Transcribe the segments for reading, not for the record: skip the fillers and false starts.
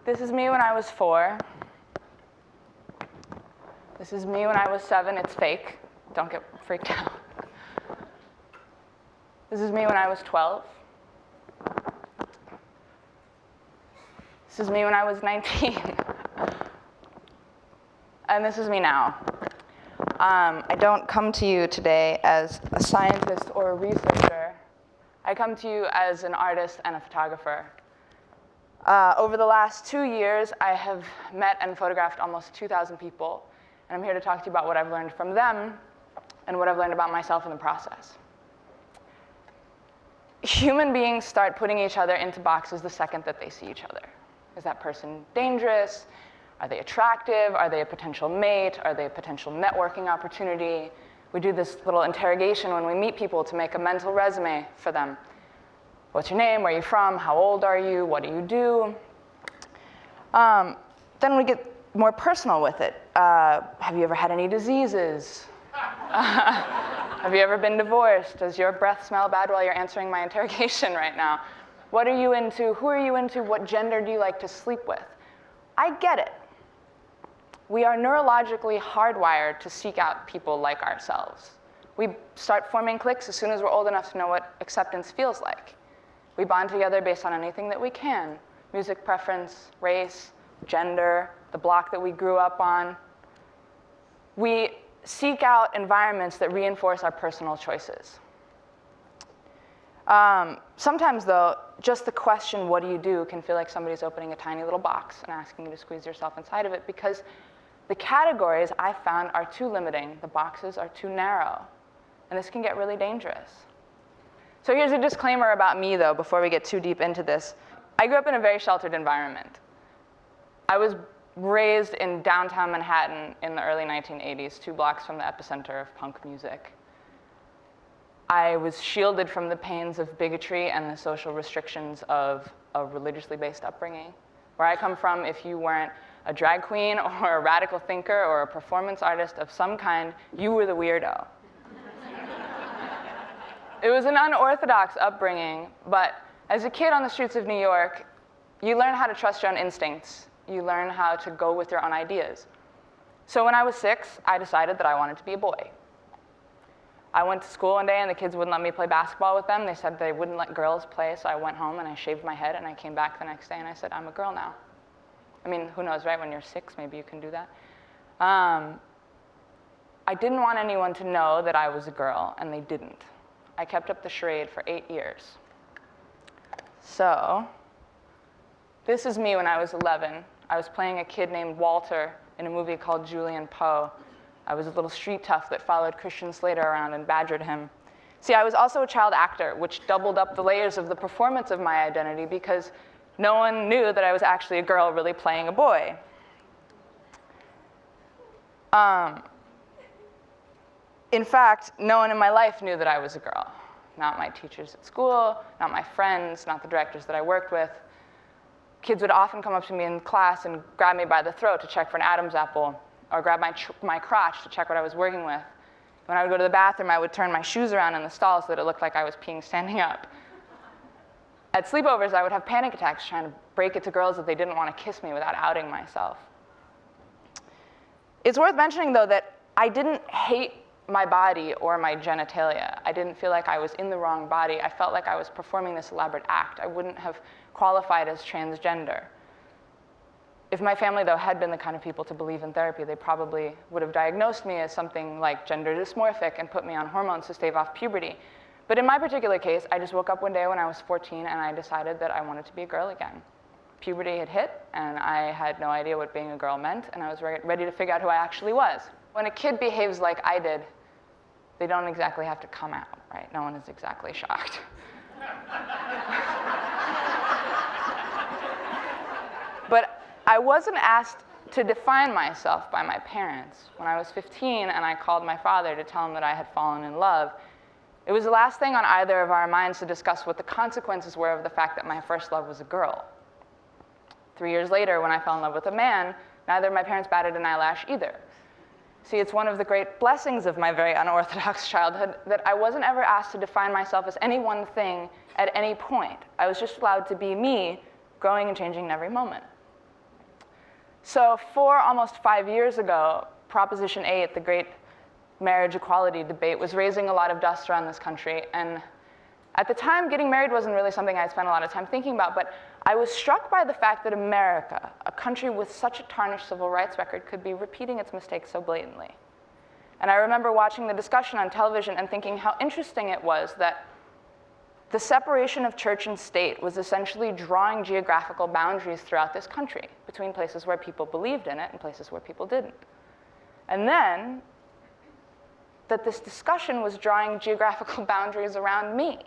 This is me when I was 4. This is me when I was 7. It's fake. Don't get freaked out. This is me when I was 12. This is me when I was 19. And this is me now. I don't come to you today as a scientist or a researcher. I come to you as an artist and a photographer. Over the last 2 years, I have met and photographed almost 2,000 people, and I'm here to talk to you about what I've learned from them and what I've learned about myself in the process. Human beings start putting each other into boxes the second that they see each other. Is that person dangerous? Are they attractive? Are they a potential mate? Are they a potential networking opportunity? We do this little interrogation when we meet people to make a mental resume for them. What's your name? Where are you from? How old are you? What do you do? Then we get more personal with it. Have you ever had any diseases? Have you ever been divorced? Does your breath smell bad while you're answering my interrogation right now? What are you into? Who are you into? What gender do you like to sleep with? I get it. We are neurologically hardwired to seek out people like ourselves. We start forming cliques as soon as we're old enough to know what acceptance feels like. We bond together based on anything that we can. Music preference, race, gender, the block that we grew up on. We seek out environments that reinforce our personal choices. Sometimes, though, just the question, what do you do, can feel like somebody's opening a tiny little box and asking you to squeeze yourself inside of it, because the categories I found are too limiting. The boxes are too narrow. And this can get really dangerous. So here's a disclaimer about me, though, before we get too deep into this. I grew up in a very sheltered environment. I was raised in downtown Manhattan in the early 1980s, 2 blocks from the epicenter of punk music. I was shielded from the pains of bigotry and the social restrictions of a religiously based upbringing. Where I come from, if you weren't a drag queen or a radical thinker or a performance artist of some kind, you were the weirdo. It was an unorthodox upbringing, but as a kid on the streets of New York, you learn how to trust your own instincts. You learn how to go with your own ideas. So when I was 6, I decided that I wanted to be a boy. I went to school one day and the kids wouldn't let me play basketball with them. They said they wouldn't let girls play, so I went home and I shaved my head and I came back the next day and I said, I'm a girl now. I mean, who knows, right? When you're 6, maybe you can do that. I didn't want anyone to know that I was a girl, and they didn't. I kept up the charade for 8 years. So this is me when I was 11. I was playing a kid named Walter in a movie called Julian Poe. I was a little street tough that followed Christian Slater around and badgered him. See, I was also a child actor, which doubled up the layers of the performance of my identity because no one knew that I was actually a girl really playing a boy. In fact, no one in my life knew that I was a girl. Not my teachers at school, not my friends, not the directors that I worked with. Kids would often come up to me in class and grab me by the throat to check for an Adam's apple, or grab my crotch to check what I was working with. When I would go to the bathroom, I would turn my shoes around in the stall so that it looked like I was peeing standing up. At sleepovers, I would have panic attacks trying to break it to girls that they didn't want to kiss me without outing myself. It's worth mentioning, though, that I didn't hate my body or my genitalia. I didn't feel like I was in the wrong body. I felt like I was performing this elaborate act. I wouldn't have qualified as transgender. If my family, though, had been the kind of people to believe in therapy, they probably would have diagnosed me as something like gender dysmorphic and put me on hormones to stave off puberty. But in my particular case, I just woke up one day when I was 14 and I decided that I wanted to be a girl again. Puberty had hit, and I had no idea what being a girl meant, and I was ready to figure out who I actually was. When a kid behaves like I did, they don't exactly have to come out, right? No one is exactly shocked. But I wasn't asked to define myself by my parents. When I was 15 and I called my father to tell him that I had fallen in love, it was the last thing on either of our minds to discuss what the consequences were of the fact that my first love was a girl. 3 years later, when I fell in love with a man, neither of my parents batted an eyelash either. See, it's one of the great blessings of my very unorthodox childhood that I wasn't ever asked to define myself as any one thing at any point. I was just allowed to be me, growing and changing in every moment. So almost 5 years ago, Proposition 8, the great marriage equality debate, was raising a lot of dust around this country. And at the time, getting married wasn't really something I spent a lot of time thinking about, but I was struck by the fact that America, a country with such a tarnished civil rights record, could be repeating its mistakes so blatantly. And I remember watching the discussion on television and thinking how interesting it was that the separation of church and state was essentially drawing geographical boundaries throughout this country between places where people believed in it and places where people didn't. And then that this discussion was drawing geographical boundaries around me.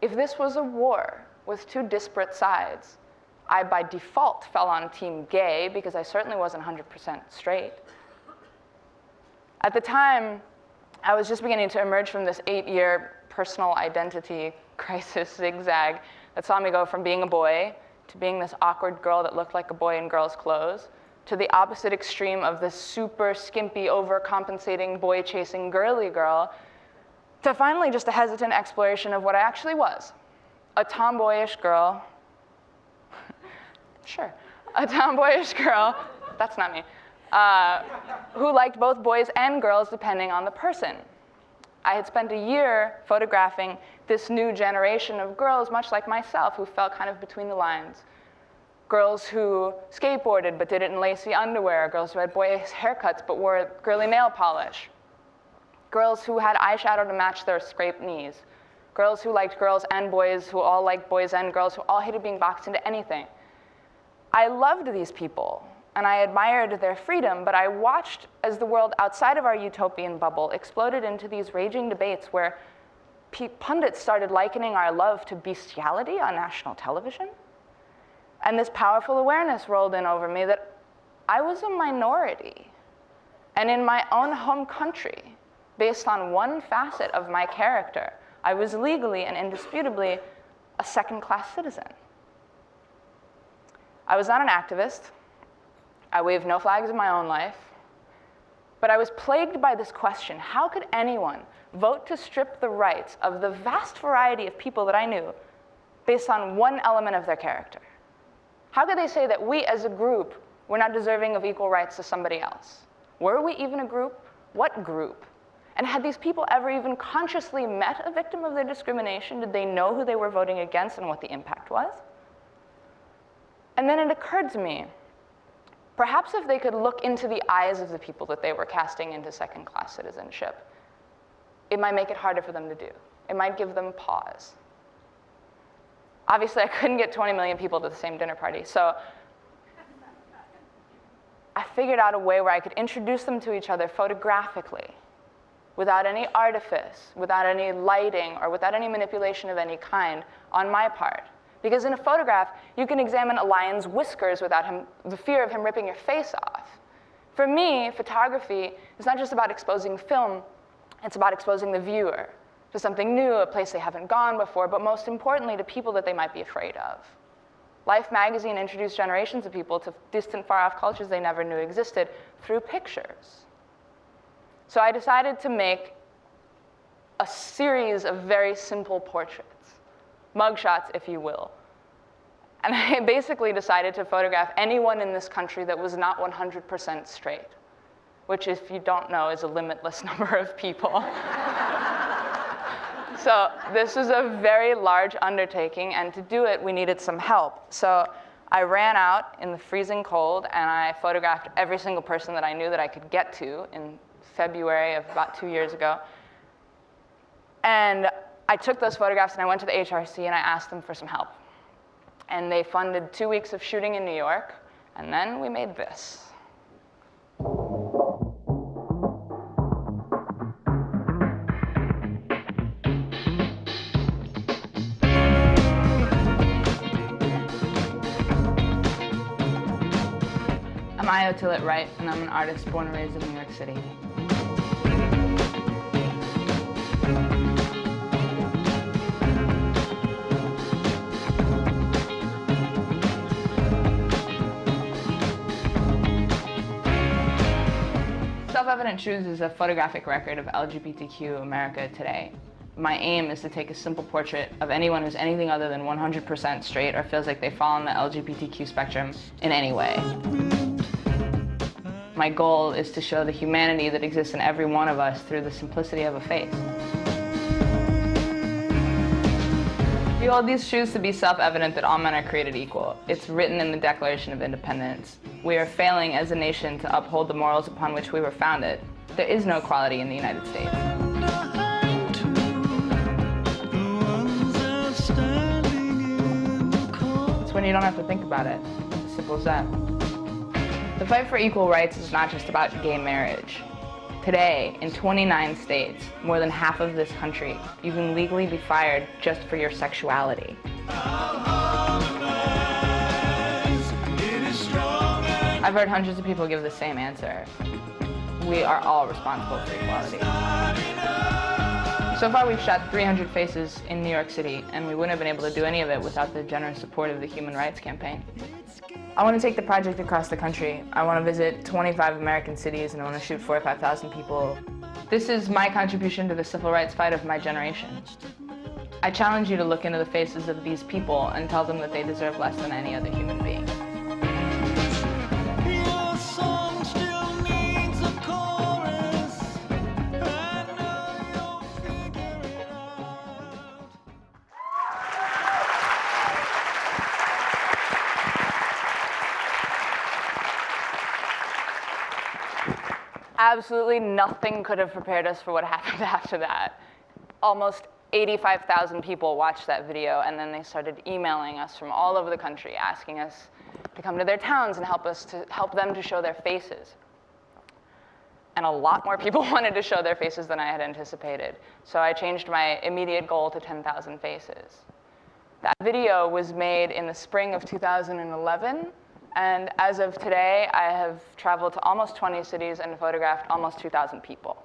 If this was a war with two disparate sides, I by default fell on team gay because I certainly wasn't 100% straight. At the time, I was just beginning to emerge from this 8-year personal identity crisis zigzag that saw me go from being a boy to being this awkward girl that looked like a boy in girls' clothes, to the opposite extreme of this super skimpy, overcompensating, boy-chasing girly girl, to finally just a hesitant exploration of what I actually was. A tomboyish girl, sure, a tomboyish girl, that's not me, who liked both boys and girls depending on the person. I had spent a year photographing this new generation of girls, much like myself, who felt kind of between the lines. Girls who skateboarded but did it in lacy underwear, girls who had boyish haircuts but wore girly nail polish, girls who had eyeshadow to match their scraped knees, girls who liked girls and boys who all liked boys and girls who all hated being boxed into anything. I loved these people, and I admired their freedom, but I watched as the world outside of our utopian bubble exploded into these raging debates where pundits started likening our love to bestiality on national television. And this powerful awareness rolled in over me that I was a minority. And in my own home country, based on one facet of my character, I was legally and indisputably a second-class citizen. I was not an activist. I waved no flags in my own life. But I was plagued by this question: how could anyone vote to strip the rights of the vast variety of people that I knew based on one element of their character? How could they say that we as a group were not deserving of equal rights to somebody else? Were we even a group? What group? And had these people ever even consciously met a victim of their discrimination? Did they know who they were voting against and what the impact was? And then it occurred to me, perhaps if they could look into the eyes of the people that they were casting into second-class citizenship, it might make it harder for them to do. It might give them pause. Obviously, I couldn't get 20 million people to the same dinner party, so I figured out a way where I could introduce them to each other photographically, without any artifice, without any lighting, or without any manipulation of any kind on my part. Because in a photograph, you can examine a lion's whiskers without the fear of him ripping your face off. For me, photography is not just about exposing film, it's about exposing the viewer to something new, a place they haven't gone before, but most importantly, to people that they might be afraid of. Life magazine introduced generations of people to distant, far-off cultures they never knew existed through pictures. So I decided to make a series of very simple portraits, mugshots, if you will. And I basically decided to photograph anyone in this country that was not 100% straight, which, if you don't know, is a limitless number of people. So this is a very large undertaking, and to do it, we needed some help. So I ran out in the freezing cold, and I photographed every single person that I knew that I could get to in February of about 2 years ago. And I took those photographs, and I went to the HRC, and I asked them for some help. And they funded 2 weeks of shooting in New York, and then we made this. I'm Tillett Wright, and I'm an artist born and raised in New York City. Self-Evident Truths is a photographic record of LGBTQ America today. My aim is to take a simple portrait of anyone who's anything other than 100% straight or feels like they fall on the LGBTQ spectrum in any way. My goal is to show the humanity that exists in every one of us through the simplicity of a face. We hold these truths to be self-evident that all men are created equal. It's written in the Declaration of Independence. We are failing as a nation to uphold the morals upon which we were founded. There is no equality in the United States. It's when you don't have to think about it. It's as simple as that. The fight for equal rights is not just about gay marriage. Today, in 29 states, more than half of this country, you can legally be fired just for your sexuality. I've heard hundreds of people give the same answer. We are all responsible for equality. So far, we've shot 300 faces in New York City, and we wouldn't have been able to do any of it without the generous support of the Human Rights Campaign. I want to take the project across the country. I want to visit 25 American cities, and I want to shoot 4,000 or 5,000 people. This is my contribution to the civil rights fight of my generation. I challenge you to look into the faces of these people and tell them that they deserve less than any other human being. Absolutely nothing could have prepared us for what happened after that. Almost 85,000 people watched that video, and then they started emailing us from all over the country, asking us to come to their towns and help them to show their faces. And a lot more people wanted to show their faces than I had anticipated. So I changed my immediate goal to 10,000 faces. That video was made in the spring of 2011. And as of today, I have traveled to almost 20 cities and photographed almost 2,000 people.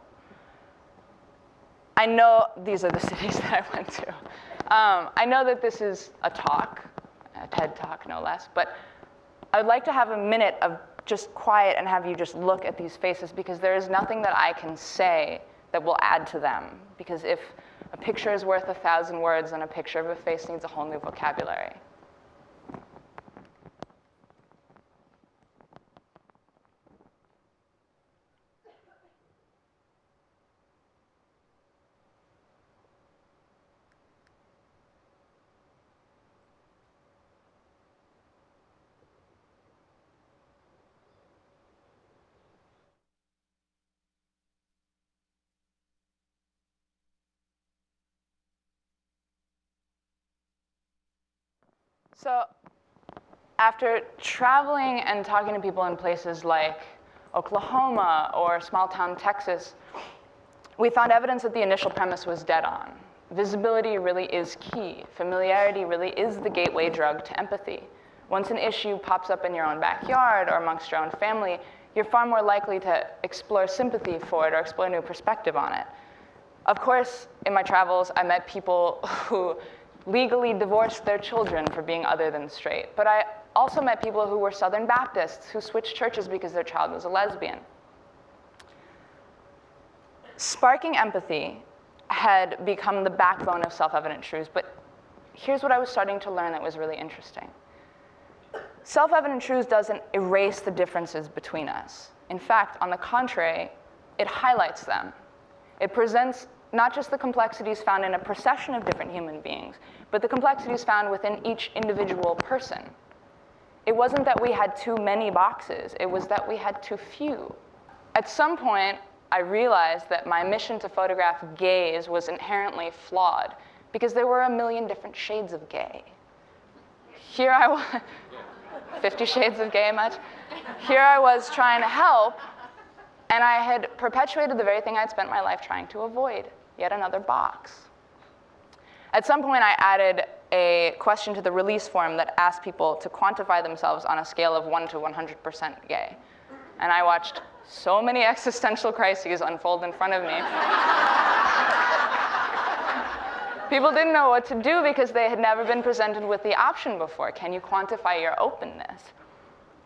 I know these are the cities that I went to. I know that this is a talk, a TED Talk no less, but I would like to have a minute of just quiet and have you just look at these faces, because there is nothing that I can say that will add to them. Because if a picture is worth 1,000 words, then a picture of a face needs a whole new vocabulary. So after traveling and talking to people in places like Oklahoma or small town Texas, we found evidence that the initial premise was dead on. Visibility really is key. Familiarity really is the gateway drug to empathy. Once an issue pops up in your own backyard or amongst your own family, you're far more likely to explore sympathy for it or explore a new perspective on it. Of course, in my travels, I met people who legally divorced their children for being other than straight. But I also met people who were Southern Baptists who switched churches because their child was a lesbian. Sparking empathy had become the backbone of self-evident truths, but here's what I was starting to learn that was really interesting. Self-evident truths doesn't erase the differences between us. In fact, on the contrary, it highlights them. It presents not just the complexities found in a procession of different human beings, but the complexities found within each individual person. It wasn't that we had too many boxes, it was that we had too few. At some point, I realized that my mission to photograph gays was inherently flawed, because there were a million different shades of gay. Here I was, 50 shades of gay much? Here I was trying to help, and I had perpetuated the very thing I'd spent my life trying to avoid. Yet another box. At some point, I added a question to the release form that asked people to quantify themselves on a scale of 1 to 100% gay. And I watched so many existential crises unfold in front of me. People didn't know what to do because they had never been presented with the option before. Can you quantify your openness?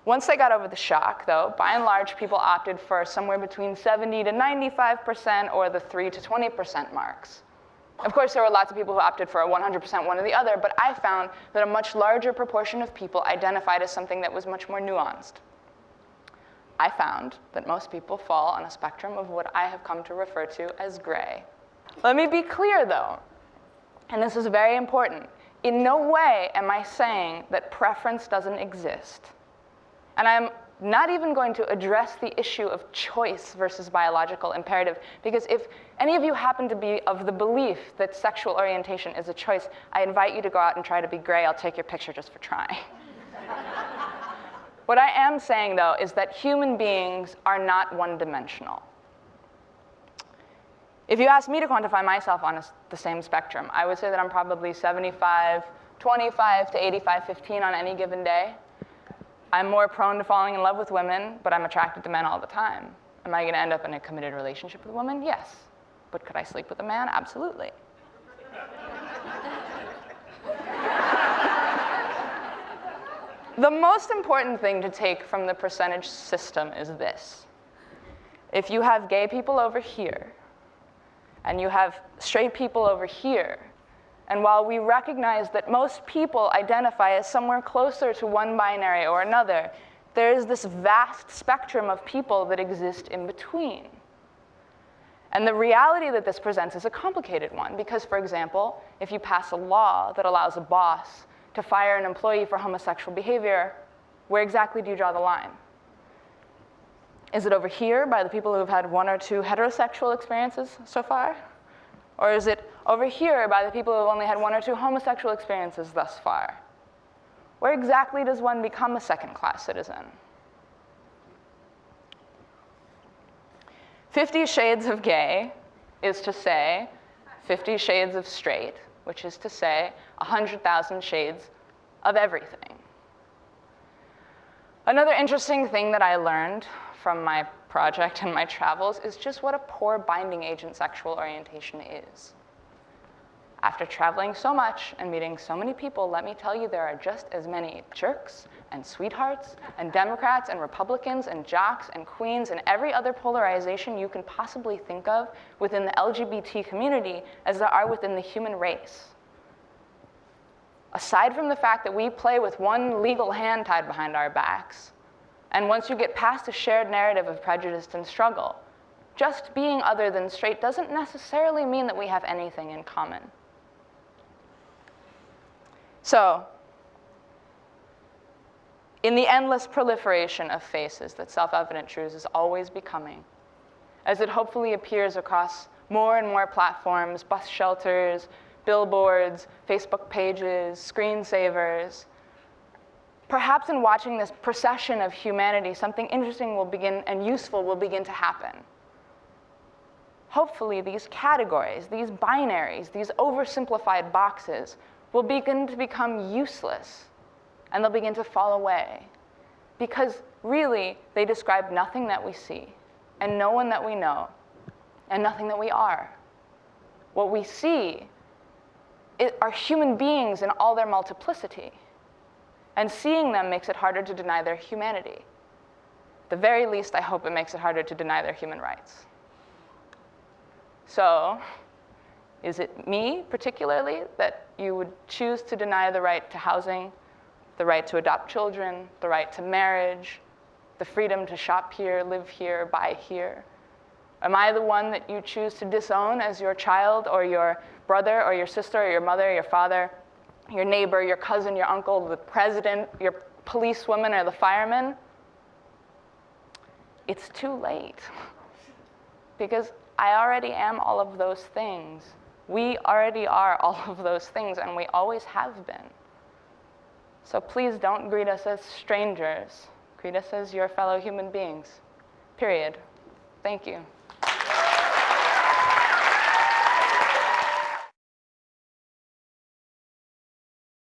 Once they got over the shock, though, by and large, people opted for somewhere between 70 to 95% or the 3 to 20% marks. Of course, there were lots of people who opted for a 100% one or the other, but I found that a much larger proportion of people identified as something that was much more nuanced. I found that most people fall on a spectrum of what I have come to refer to as gray. Let me be clear, though, and this is very important. In no way am I saying that preference doesn't exist. And I'm not even going to address the issue of choice versus biological imperative, because if any of you happen to be of the belief that sexual orientation is a choice, I invite you to go out and try to be gray. I'll take your picture just for trying. What I am saying, though, is that human beings are not one-dimensional. If you ask me to quantify myself on the same spectrum, I would say that I'm probably 75-25 to 85-15 on any given day. I'm more prone to falling in love with women, but I'm attracted to men all the time. Am I going to end up in a committed relationship with a woman? Yes. But could I sleep with a man? Absolutely. The most important thing to take from the percentage system is this. If you have gay people over here, and you have straight people over here, and while we recognize that most people identify as somewhere closer to one binary or another, there is this vast spectrum of people that exist in between. And the reality that this presents is a complicated one, because, for example, if you pass a law that allows a boss to fire an employee for homosexual behavior, where exactly do you draw the line? Is it over here by the people who have had 1 or 2 heterosexual experiences so far? Or is it over here by the people who have only had 1 or 2 homosexual experiences thus far? Where exactly does one become a second-class citizen? 50 Shades of Gay is to say 50 Shades of Straight, which is to say 100,000 shades of everything. Another interesting thing that I learned from my project and my travels is just what a poor binding agent sexual orientation is. After traveling so much and meeting so many people, let me tell you, there are just as many jerks and sweethearts and Democrats and Republicans and jocks and queens and every other polarization you can possibly think of within the LGBT community as there are within the human race. Aside from the fact that we play with one legal hand tied behind our backs, and once you get past a shared narrative of prejudice and struggle, just being other than straight doesn't necessarily mean that we have anything in common. So, in the endless proliferation of faces that self-evident truths is always becoming, as it hopefully appears across more and more platforms, bus shelters, billboards, Facebook pages, screensavers, perhaps in watching this procession of humanity, something interesting will begin and useful will begin to happen. Hopefully, these categories, these binaries, these oversimplified boxes will begin to become useless, and they'll begin to fall away. Because really, they describe nothing that we see, and no one that we know, and nothing that we are. What we see are human beings in all their multiplicity. And seeing them makes it harder to deny their humanity. At the very least, I hope it makes it harder to deny their human rights. So, is it me, particularly, that you would choose to deny the right to housing, the right to adopt children, the right to marriage, the freedom to shop here, live here, buy here? Am I the one that you choose to disown as your child or your brother or your sister or your mother or your father, your neighbor, your cousin, your uncle, the president, your policewoman, or the fireman? It's too late. Because I already am all of those things. We already are all of those things, and we always have been. So please don't greet us as strangers. Greet us as your fellow human beings. Period. Thank you.